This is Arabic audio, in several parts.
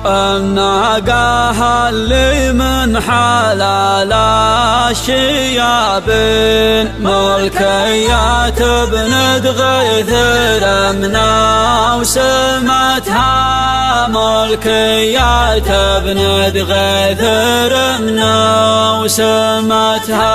الناقة اللي من حلال الشياب ملكيات بند غيث رمنا وسمتها، ملكيات بند غيث رمنا وسمتها.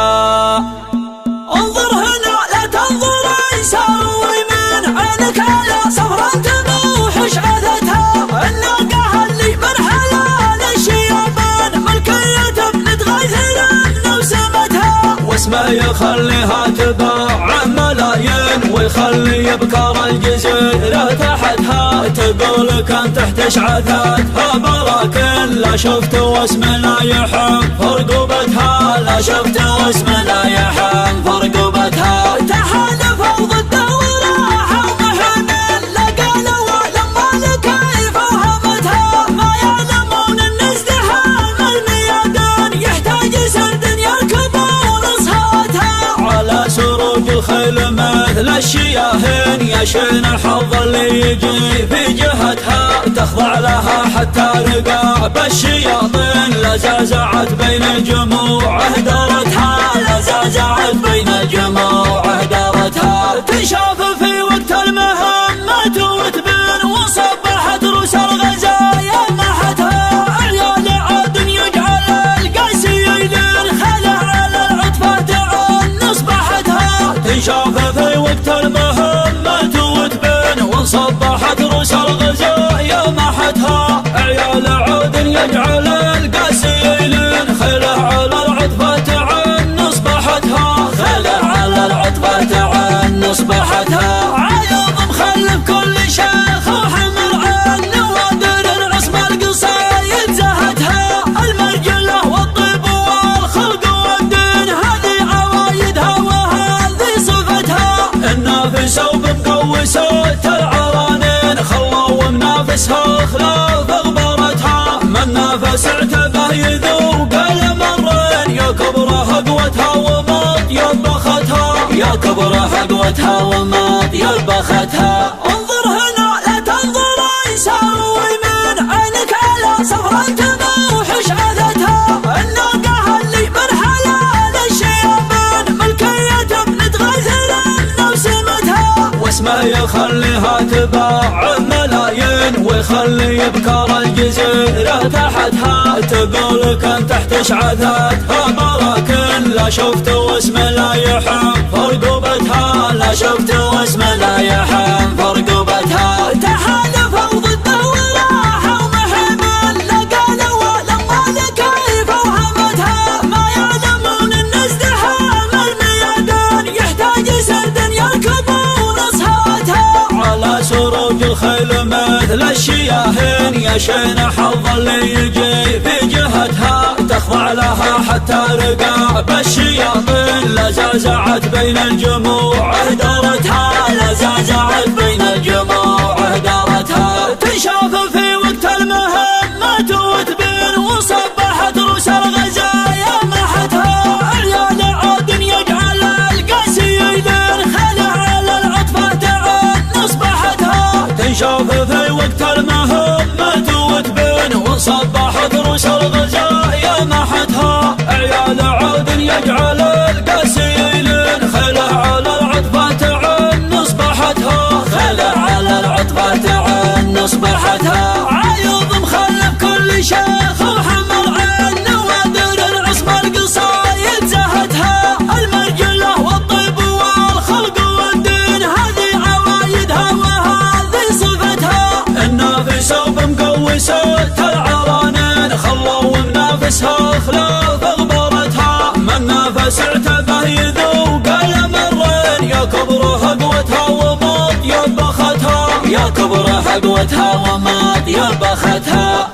انظر هنا لا تنظر يسار ويمين، عينك على صفرا تموح شعثتها. الناقة اللي من حلال الشيابان ملكية بند غيث رمنا وسمتها، واسمه يخليها تباع ملايين ويخلي ابكار الجزيرة تحتها. تقول كان تحت شعثتها براكن، لا شفت واسم لا يحب فرقبتها، لا شفت واسم لا يحب فرقبتها. تحالفوا ضده وراحوا محنين، لا قالوا لما لكيف وهمتها. ما يعلمون ان ازدحام الميادان يحتاج سرد يركبون صهاتها. على سروج الخيل مثل الشياهين يشن حظ اللي يجي في جهتها. تخضع لها حتى رقاب الشياطين، لا زعزعت بين الجموع اهدرتها، لا زعزعت بين الجموع اهدرتها. تنشاف في وقت المهمة وتبين، وصبحت روس الغزايا محتها. عيال عاد يجعل القاسي يلين، خلع على العطفة تعن اصبحتها. تنشاف في وقت المهمة وتبين، وصبحت روس الغزايا محتها. عيال عاد يجعل القاسي يلين، خلع على العطفة تعن اصبحتها، خلع على العطفة تعن اصبحتها. عيوض مخلف كل شيخ وحمل عن نوادر العصم القصايد زهتها. المرجلة والطيب والخلق والدين هذه عوايدها وهذه صفتها. النافس وبمقوسات العرانين خلوا منافسها خلاف غبرتها. من نافس اعتبه يذوق المرين، يا كبره قوتها وماط يطبختها، يا كبره قوتها وماط يطبختها. انظر هنا لا تنظر يسار ويمين، عينك على صفرا تموح شعثتها. الناقة اللي من حلال الشيابان ملكية بند غيث رمنا وسمتها، واسمه يخليها تباع ملايين ويخلي ابكار الجزيرة تحتها. تقول كان تحت شعثتها براكن، لا شفت واسم لا يحب فرقبتها، لا شفت واسم لا يحب فرقبتها. تحالفوا ضده وراحوا محنين، لا قالوا لما لكيف وهمتها. ما يعلمون ان ازدحام الميادان يحتاج سرد يركبون صهاتها. على سروج الخيل مثل الشياهين يشن حظ اللي يجي في جهتها. تخضع لها حتى رقاب الشياطين، لا زعزعت بين الجموع اهدرتها، لا زعزعت بين الجموع اهدرتها. تنشاف في وقت المهمة وتبين، وصبحت روس الغزايا محتها. عيال عاد يجعل القاسي يلين، خلع على العطفة تعن اصبحتها. تنشاف في وقت المهمة وتبين، وصبحت روس الغزايا محتها. عيال عاد يجعل القاسي يلين، خلع على العطفة تعن اصبحتها، خلع على العطفة تعن اصبحتها. عيوض مخلف كل شيخ وحمل عن نوادر العصم القصايد زهتها. المرجلة والطيب والخلق والدين هذه عوايدها وهذه صفتها. النافس وبمقوسات العرانين خلوا منافسها خلاف غبرتها. من نافس اعتبه يذوق المرين، يا كبره قوتها وماط يطبختها، يا كبره قوتها وماط يطبختها.